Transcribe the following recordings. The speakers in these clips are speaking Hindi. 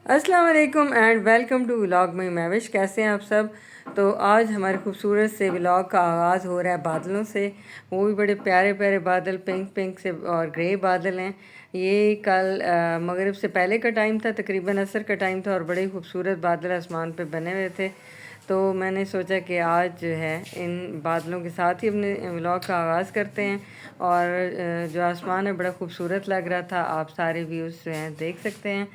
अस्सलाम वालेकुम एंड वेलकम टू व्लॉग में महविश। कैसे हैं आप सब। तो आज हमारे खूबसूरत से व्लॉग का आगाज़ हो रहा है बादलों से। वो भी बड़े प्यारे प्यारे बादल, पिंक पिंक से और ग्रे बादल हैं। ये कल मगरिब से पहले का टाइम था, तकरीबन असर का टाइम था और बड़े खूबसूरत बादल आसमान पे बने हुए थे। तो मैंने सोचा कि आज जो है इन बादलों के साथ ही अपने व्लॉग का आगाज़ करते हैं। और जो आसमान है बड़ा खूबसूरत लग रहा था। आप सारे व्यूज़ जो हैं देख सकते हैं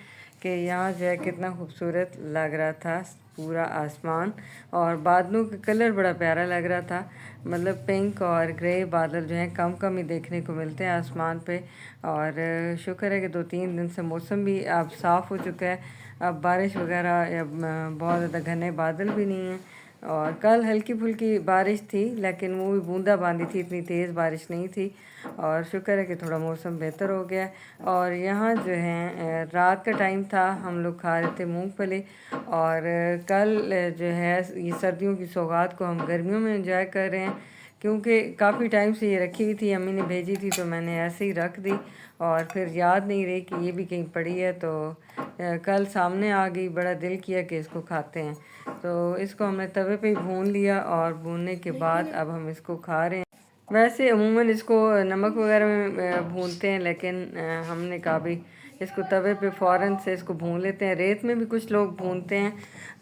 कि यहाँ जो है कितना खूबसूरत लग रहा था पूरा आसमान। और बादलों का कलर बड़ा प्यारा लग रहा था। मतलब पिंक और ग्रे बादल जो हैं कम कम ही देखने को मिलते हैं आसमान पे। और शुक्र है कि 2-3 दिन से मौसम भी अब साफ़ हो चुका है। अब बारिश वगैरह या बहुत ज़्यादा घने बादल भी नहीं हैं। और कल हल्की फुल्की बारिश थी, लेकिन वो भी बूंदाबांदी थी, इतनी तेज़ बारिश नहीं थी। और शुक्र है कि थोड़ा मौसम बेहतर हो गया। और यहाँ जो है रात का टाइम था, हम लोग खा रहे थे मूंगफली। और कल जो है ये सर्दियों की सौगात को हम गर्मियों में एंजॉय कर रहे हैं, क्योंकि काफ़ी टाइम से ये रखी हुई थी, अम्मी ने भेजी थी तो मैंने ऐसे ही रख दी। और फिर याद नहीं रही कि ये भी कहीं पड़ी है, तो कल सामने आ गई, बड़ा दिल किया कि इसको खाते हैं। तो इसको हमने तवे पे ही भून लिया और भूनने के बाद अब हम इसको खा रहे हैं। वैसे अमूमन इसको नमक वगैरह में भूनते हैं, लेकिन हमने कहा भी इसको तवे पे फ़ौरन से इसको भून लेते हैं। रेत में भी कुछ लोग भूनते हैं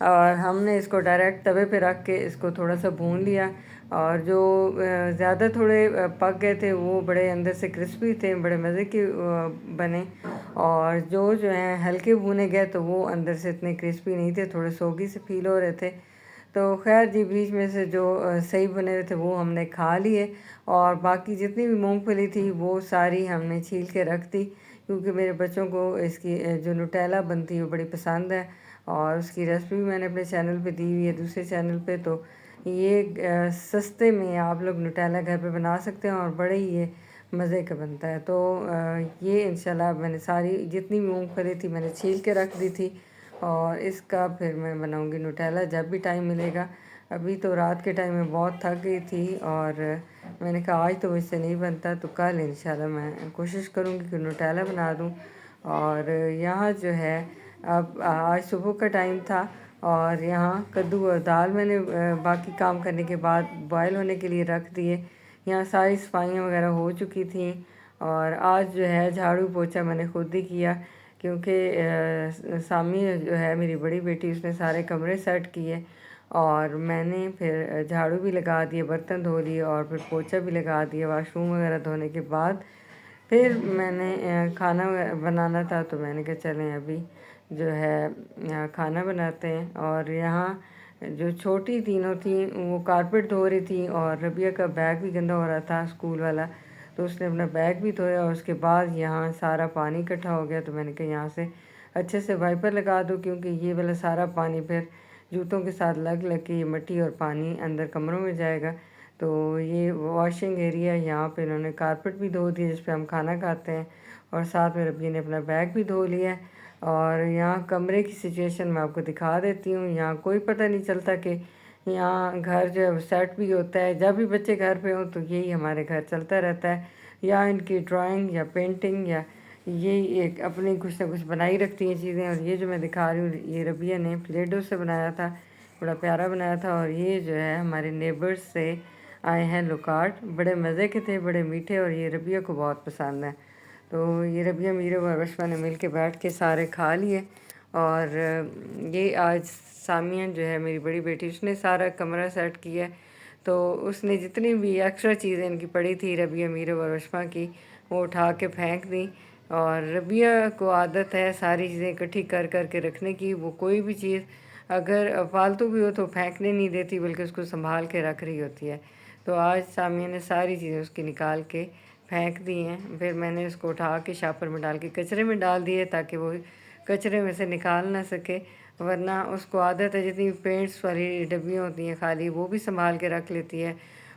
और हमने इसको डायरेक्ट तवे पे रख के इसको थोड़ा सा भून लिया। और जो ज़्यादा थोड़े पक गए थे वो बड़े अंदर से क्रिस्पी थे, बड़े मज़े के बने। और जो हैं हल्के भुने गए तो वो अंदर से इतने क्रिस्पी नहीं थे, थोड़े सोगी से फील हो रहे थे। तो खैर जी, बीच में से जो सही बने हुए थे वो हमने खा लिए। और बाकी जितनी भी मूंगफली थी वो सारी हमने छील के रख दी, क्योंकि मेरे बच्चों को इसकी जो नुटेला बनती है वो बड़ी पसंद है। और उसकी रेसिपी भी मैंने अपने चैनल पे दी हुई है, दूसरे चैनल पे। तो ये सस्ते में आप लोग नुटेला घर पे बना सकते हैं और बड़े ही ये मज़े का बनता है। तो ये इंशाल्लाह मैंने सारी जितनी भी मूंगफली थी मैंने छील के रख दी थी। और इसका फिर मैं बनाऊंगी नुटेला जब भी टाइम मिलेगा। अभी तो रात के टाइम में बहुत थक गई थी और मैंने कहा आज तो मुझसे नहीं बनता, तो कल इंशाल्लाह मैं कोशिश करूँगी कि नुटेला बना दूँ। और यहाँ जो है अब आज सुबह का टाइम था और यहाँ कद्दू और दाल मैंने बाकी काम करने के बाद बॉयल होने के लिए रख दिए। यहाँ सारी सफाइयाँ वगैरह हो चुकी थी। और आज जो है झाड़ू पोछा मैंने खुद ही किया, क्योंकि सामी जो है मेरी बड़ी बेटी, उसने सारे कमरे सेट किए और मैंने फिर झाड़ू भी लगा दिए, बर्तन धो लिए और फिर पोछा भी लगा दिया। वाशरूम वगैरह धोने के बाद फिर मैंने खाना बनाना था, तो मैंने कहा चलें अभी जो है खाना बनाते हैं। और यहाँ जो छोटी तीनों थी वो कारपेट धो रही थी और रबिया का बैग भी गंदा हो रहा था स्कूल वाला, तो उसने अपना बैग भी धोया। और उसके बाद यहाँ सारा पानी इकट्ठा हो गया, तो मैंने कहा यहाँ से अच्छे से वाइपर लगा दूँ, क्योंकि ये वाला सारा पानी फिर जूतों के साथ लग लग के ये मिट्टी और पानी अंदर कमरों में जाएगा। तो ये वॉशिंग एरिया, यहाँ पे इन्होंने कारपेट भी धो दिया जिस पे हम खाना खाते हैं, और साथ में रबी ने अपना बैग भी धो लिया। और यहाँ कमरे की सिचुएशन मैं आपको दिखा देती हूँ। यहाँ कोई पता नहीं चलता कि यहाँ घर जो है सेट भी होता है। जब भी बच्चे घर पे हों तो यही हमारे घर चलता रहता है, या इनकी ड्राइंग या पेंटिंग या ये एक अपनी कुछ ना कुछ बनाई रखती हैं चीज़ें। और ये जो मैं दिखा रही हूँ ये रबिया ने प्लेडो से बनाया था, बड़ा प्यारा बनाया था। और ये जो है हमारे नेबर्स से आए हैं लोकार्ट, बड़े मज़े के थे, बड़े मीठे, और ये रबिया को बहुत पसंद है। तो ये रबिया मीरे और रश्मा ने मिल के बैठ के सारे खा लिए। और ये आज सामिया जो है मेरी बड़ी बेटी, उसने सारा कमरा सेट किया। तो उसने जितनी भी एक्स्ट्रा चीज़ें इनकी पड़ी थी रबिया मीरे और रश्मा की, वो उठा के फेंक दी। और रबिया को आदत है सारी चीज़ें इकट्ठी कर कर के रखने की। वो कोई भी चीज़ अगर फालतू भी हो तो फेंकने नहीं देती, बल्कि उसको संभाल के रख रही होती है। तो आज सामिया ने सारी चीज़ें उसकी निकाल के फेंक दी हैं। फिर मैंने उसको उठा के शापर में डाल के कचरे में डाल दिए, ताकि वो कचरे में से निकाल ना सके। वरना उसको आदत है जितनी पेंट्स वाली डब्बियाँ होती हैं खाली, वो भी संभाल के रख लेती है।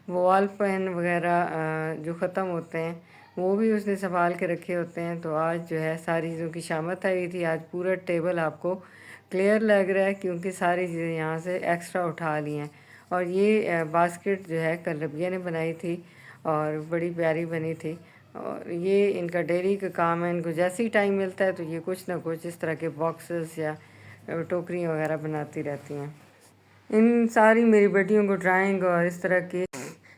वो वॉल पेन वगैरह जो ख़त्म होते हैं वो भी उसने संभाल के रखे होते हैं। तो आज जो है सारी चीज़ों की शामत आई हुई थी। आज पूरा टेबल आपको क्लियर लग रहा है, क्योंकि सारी चीज़ें यहाँ से एक्स्ट्रा उठा ली हैं। और ये बास्केट जो है कल रबिया ने बनाई थी और बड़ी प्यारी बनी थी। और ये इनका डेली का काम है। इनको जैसे ही टाइम मिलता है तो ये कुछ ना कुछ इस तरह के बॉक्सेस या टोकरियाँ वगैरह बनाती रहती हैं। इन सारी मेरी बेटियों को ड्राइंग और इस तरह के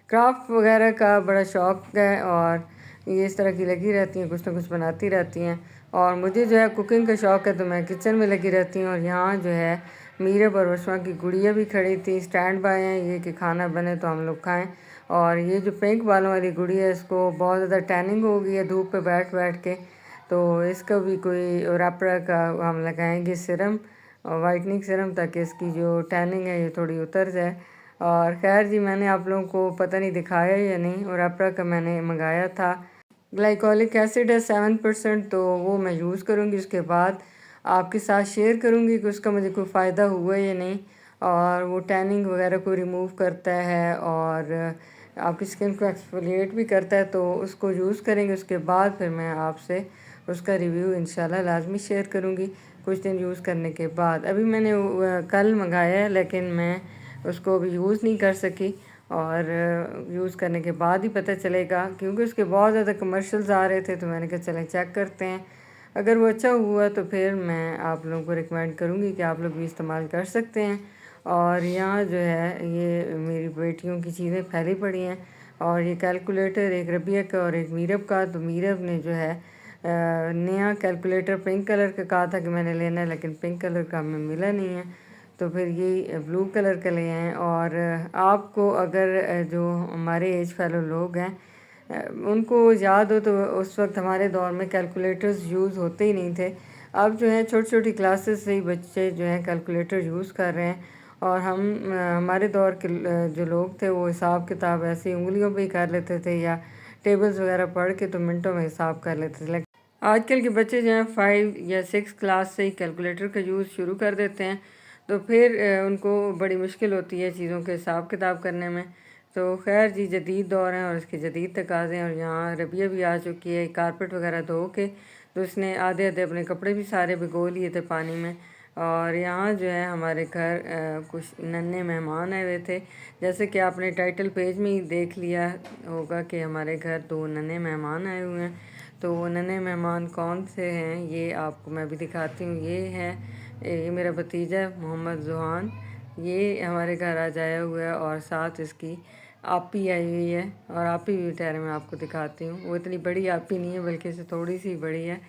क्राफ्ट वगैरह का बड़ा शौक़ है और ये इस तरह की लगी रहती हैं, कुछ ना कुछ बनाती रहती हैं। और मुझे जो है कुकिंग का शौक़ है तो मैं किचन में लगी रहती हूँ। और यहाँ जो है मीरब और वशमा की गुड़िया भी खड़ी थी, स्टैंड बाय हैं ये कि खाना बने तो हम लोग खाएं। और ये जो पिंक बालों वाली गुड़िया है इसको बहुत ज़्यादा टैनिंग हो गई है धूप पे बैठ बैठ के, तो इसका भी कोई रैपरा का हम लगाएंगे सिरम और वाइटनिंग सिरम, ताकि इसकी जो टैनिंग है ये थोड़ी उतर जाए। और खैर जी, मैंने आप लोगों को पता नहीं दिखाया या नहीं, और अप्रा का मैंने मंगाया था। ग्लाइकोलिक एसिड है 7%, तो वो मैं यूज़ करूँगी। उसके बाद आपके साथ शेयर करूँगी कि उसका मुझे कोई फ़ायदा हुआ या नहीं। और वो टैनिंग वगैरह को रिमूव करता है और आपकी स्किन को एक्सफोलिएट भी करता है, तो उसको यूज़ करेंगे। उसके बाद फिर मैं आपसे उसका रिव्यू इंशाल्लाह लाजमी शेयर करूँगी कुछ दिन यूज़ करने के बाद। अभी मैंने कल मंगाया है लेकिन मैं उसको अभी यूज़ नहीं कर सकी, और यूज़ करने के बाद ही पता चलेगा, क्योंकि उसके बहुत ज़्यादा कमर्शियल्स आ रहे थे। तो मैंने कहा चलें चेक करते हैं, अगर वो अच्छा हुआ तो फिर मैं आप लोगों को रिकमेंड करूँगी कि आप लोग भी इस्तेमाल कर सकते हैं। और यहाँ जो है ये मेरी बेटियों की चीज़ें फैली पड़ी हैं, और ये कैलकुलेटर एक रबिया का और एक मीरब का। तो मीरब ने जो है नया कैलकुलेटर पिंक कलर का कहा था कि मैंने लेना है, लेकिन पिंक कलर का हमें मिला नहीं है, तो फिर ये ब्लू कलर का ले आए। और आपको अगर जो हमारे एज फेलो लोग हैं उनको याद हो तो उस वक्त हमारे दौर में कैलकुलेटर्स यूज़ होते ही नहीं थे। अब जो है छोटी छोटी क्लासेस से ही बच्चे जो हैं कैलकुलेटर यूज़ कर रहे हैं, और हम हमारे दौर के जो लोग थे वो हिसाब किताब ऐसे उंगलियों पे ही कर लेते थे, या टेबल्स वगैरह पढ़ के तो मिनटों में हिसाब कर लेते थे। लेकिन आजकल के बच्चे जो हैं 5 या 6 क्लास से ही कैलकुलेटर का यूज़ शुरू कर देते हैं, तो फिर उनको बड़ी मुश्किल होती है चीज़ों के हिसाब किताब करने में। तो खैर जी, जदीद दौर हैं और इसके जदीद तकाज़े हैं। और यहाँ रबिया भी आ चुकी है कारपेट वगैरह धो के, तो इसने आधे आधे अपने कपड़े भी सारे भिगो लिए थे पानी में। और यहाँ जो है हमारे घर कुछ नन्हे मेहमान आए हुए थे, जैसे कि आपने टाइटल पेज में ही देख लिया होगा कि हमारे घर 2 नन्हे मेहमान आए हुए हैं। तो वो नन्हे मेहमान कौन से हैं ये आपको मैं भी दिखाती हूँ। ये मेरा भतीजा है मोहम्मद जुहान, ये हमारे घर आ जाया हुआ है, और साथ इसकी आपी आई हुई है। और आपी भी ठहरे मैं आपको दिखाती हूँ, वो इतनी बड़ी आपी नहीं है बल्कि इससे थोड़ी सी बड़ी है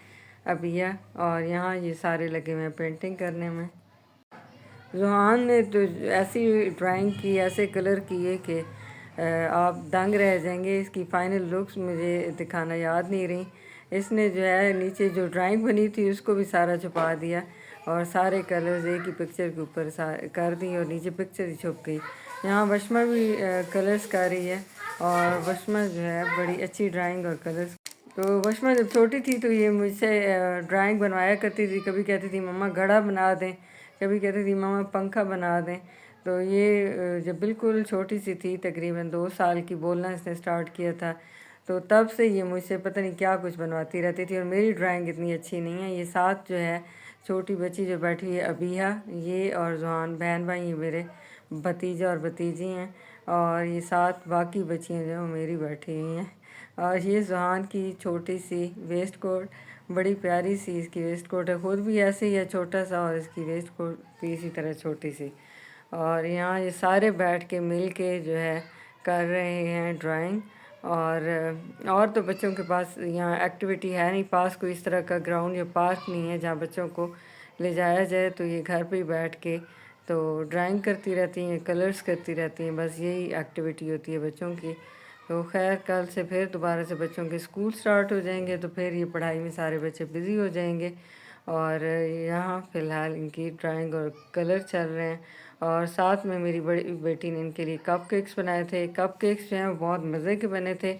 अबिया। और यहाँ ये सारे लगे हुए हैं पेंटिंग करने में। जुहान ने तो ऐसी ड्राइंग की, ऐसे कलर किए कि आप दंग रह जाएंगे। इसकी फ़ाइनल लुक्स मुझे दिखाना याद नहीं रही। इसने जो है नीचे जो ड्राइंग बनी थी उसको भी सारा छुपा दिया, और सारे कलर्स एक ही पिक्चर के ऊपर कर दी, और नीचे पिक्चर ही छुप गई। यहाँ वशमा भी कलर्स कर रही है, और वशमा जो है बड़ी अच्छी ड्राइंग और कलर्स। तो वशमा जब छोटी थी तो ये मुझसे ड्राइंग बनवाया करती थी। कभी कहती थी मम्मा घड़ा बना दें, कभी कहती थी मम्मा पंखा बना दें। तो ये जब बिल्कुल छोटी सी थी, तकरीबन 2 साल की, बोलना इसने स्टार्ट किया था, तो तब से ये मुझसे पता नहीं क्या कुछ बनवाती रहती थी। और मेरी ड्राइंग इतनी अच्छी नहीं है। ये साथ जो है छोटी बच्ची जो बैठी है अबिया, ये और जुहान बहन भाई, ये मेरे भतीजा और भतीजी हैं। और ये साथ बाकी बच्चियाँ जो हैं मेरी बैठी हुई हैं। और ये जुहान की छोटी सी वेस्ट कोट, बड़ी प्यारी सी इसकी वेस्ट कोट है, ख़ुद भी ऐसे ही है छोटा सा, और इसकी वेस्ट कोट भी इसी तरह छोटी सी। और यहाँ ये सारे बैठ के मिल के जो है कर रहे हैं ड्राइंग। और तो बच्चों के पास यहाँ एक्टिविटी है नहीं, पास कोई इस तरह का ग्राउंड या पार्क नहीं है जहाँ बच्चों को ले जाया जाए। तो ये घर पे ही बैठ के तो ड्राइंग करती रहती हैं, कलर्स करती रहती हैं, बस यही एक्टिविटी होती है बच्चों की। तो खैर कल से फिर दोबारा से बच्चों के स्कूल स्टार्ट हो जाएंगे, तो फिर ये पढ़ाई में सारे बच्चे बिज़ी हो जाएंगे। और यहाँ फ़िलहाल इनकी ड्राइंग और कलर चल रहे हैं। और साथ में मेरी बड़ी बेटी ने इनके लिए कपकेक्स बनाए थे। कपकेक्स जो हैं वो बहुत मज़े के बने थे,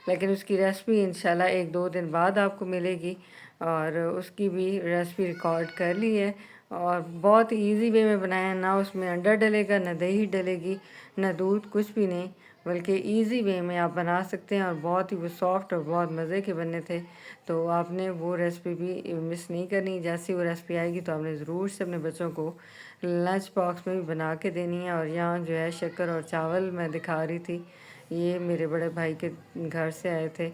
लेकिन उसकी रेसिपी इंशाल्लाह 1-2 दिन बाद आपको मिलेगी, और उसकी भी रेसिपी रिकॉर्ड कर ली है। और बहुत ही ईजी वे में बनाया है, ना उसमें अंडा डलेगा, ना दही डलेगी, ना दूध, कुछ भी नहीं, बल्कि ईजी वे में आप बना सकते हैं। और बहुत ही वो सॉफ्ट और बहुत मज़े के बने थे। तो आपने वो रेसिपी भी मिस नहीं करनी। जैसी वो रेसिपी आएगी तो आपने ज़रूर से अपने बच्चों को लंच बॉक्स में भी बना के देनी है। और यहाँ जो है शक्कर और चावल मैं दिखा रही थी, ये मेरे बड़े भाई के घर से आए थे,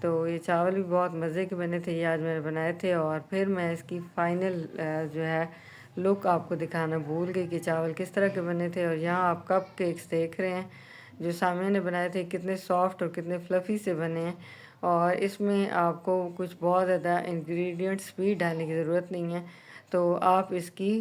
तो ये चावल भी बहुत मज़े के बने थे, ये आज मैंने बनाए थे। और फिर मैं इसकी फ़ाइनल जो है लुक आपको दिखाना भूल गई कि चावल किस तरह के बने थे। और यहाँ आप कप केक्स देख रहे हैं जो सामने ने बनाए थे, कितने सॉफ्ट और कितने फ्लफ़ी से बने हैं। और इसमें आपको कुछ बहुत ज़्यादा इंग्रेडिएंट्स भी डालने की ज़रूरत नहीं है। तो आप इसकी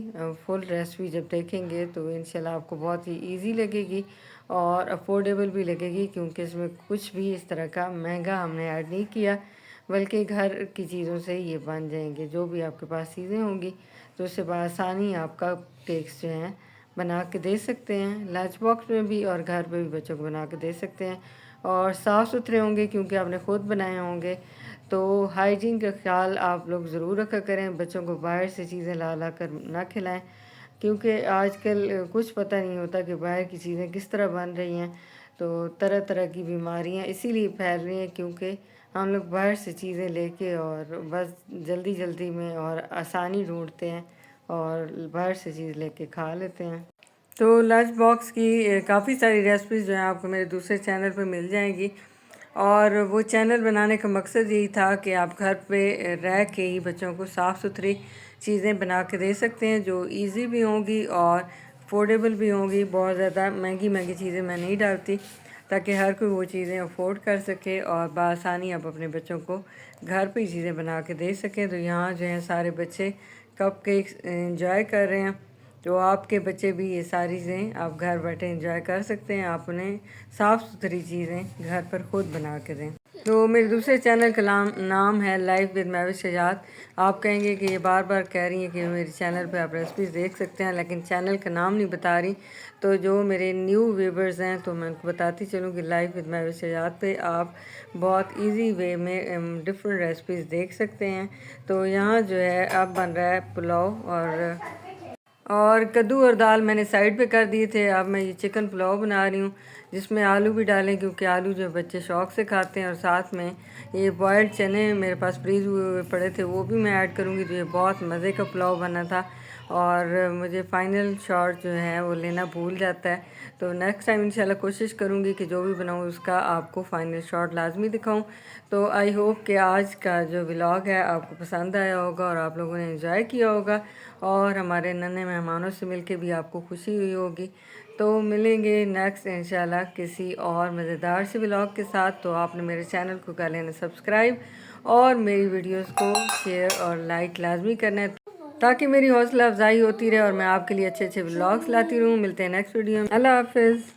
फुल रेसिपी जब देखेंगे तो इंशाल्लाह आपको बहुत ही इजी लगेगी और अफोर्डेबल भी लगेगी, क्योंकि इसमें कुछ भी इस तरह का महंगा हमने ऐड नहीं किया, बल्कि घर की चीज़ों से ये बन जाएंगे। जो भी आपके पास चीज़ें होंगी तो उससे बआसानी आप कप केक्स जो हैं बना के दे सकते हैं, लंच बॉक्स में भी और घर पे भी बच्चों को बना के दे सकते हैं। और साफ़ सुथरे होंगे क्योंकि आपने ख़ुद बनाए होंगे, तो हाइजीन का ख्याल आप लोग ज़रूर रखा करें। बच्चों को बाहर से चीज़ें ला ला कर ना खिलाएं, क्योंकि आजकल कुछ पता नहीं होता कि बाहर की चीज़ें किस तरह बन रही हैं। तो तरह तरह की बीमारियां इसीलिए फैल रही हैं क्योंकि हम लोग बाहर से चीज़ें लेके और बस जल्दी जल्दी में और आसानी ढूंढते हैं और बाहर से चीज़ लेके खा लेते हैं। तो लंच बॉक्स की काफ़ी सारी रेसिपीज़ जो हैं आपको मेरे दूसरे चैनल पे मिल जाएंगी। और वो चैनल बनाने का मकसद यही था कि आप घर पे रह के ही बच्चों को साफ़ सुथरी चीज़ें बना के दे सकते हैं जो इजी भी होंगी और अफोर्डेबल भी होंगी। बहुत ज़्यादा महंगी महंगी चीज़ें मैं नहीं डालती, ताकि हर कोई वो चीज़ें अफोर्ड कर सके और बआसानी आप अपने बच्चों को घर पे ही चीज़ें बना के दे सकें। तो यहाँ जो है सारे बच्चे कप केक्स इंजॉय कर रहे हैं, तो आपके बच्चे भी ये सारी चीज़ें आप घर बैठे इंजॉय कर सकते हैं। आप उन्हें साफ़ सुथरी चीज़ें घर पर ख़ुद बना के दें। तो मेरे दूसरे चैनल का नाम है लाइफ विद महविश शजात। आप कहेंगे कि ये बार बार कह रही हैं कि मेरे चैनल पे आप रेसिपीज़ देख सकते हैं, लेकिन चैनल का नाम नहीं बता रही। तो जो मेरे न्यू व्यूवर्स हैं तो मैं उनको बताती चलूँ कि लाइफ विद महविश शजात पे आप बहुत इजी वे में डिफरेंट रेसिपीज़ देख सकते हैं। तो यहाँ जो है अब बन रहा है पुलाव और कद्दू और दाल मैंने साइड पे कर दिए थे। अब मैं ये चिकन पुलाव बना रही हूँ, जिसमें आलू भी डालें क्योंकि आलू जो बच्चे शौक़ से खाते हैं। और साथ में ये बॉयल्ड चने मेरे पास फ्रीज़ हुए पड़े थे, वो भी मैं ऐड करूँगी। तो ये बहुत मज़े का पुलाव बना था और मुझे फ़ाइनल शॉट जो है वो लेना भूल जाता है। तो नेक्स्ट टाइम इंशाल्लाह कोशिश करूँगी कि जो भी बनाऊँ उसका आपको फ़ाइनल शॉट लाजमी दिखाऊँ। तो आई होप कि आज का जो व्लॉग है आपको पसंद आया होगा और आप लोगों ने एंजॉय किया होगा और हमारे नन्हे मेहमानों से मिलके भी आपको खुशी हुई होगी। तो मिलेंगे नेक्स्ट इंशाल्लाह किसी और मज़ेदार से व्लॉग के साथ। तो आपने मेरे चैनल को कर लेना सब्सक्राइब और मेरी वीडियोस को शेयर और लाइक लाजमी करना है, ताकि मेरी हौसला अफजाई होती रहे और मैं आपके लिए अच्छे अच्छे व्लॉग्स लाती रहूँ। मिलते हैं नेक्स्ट वीडियो में। अल्लाह हाफिज़।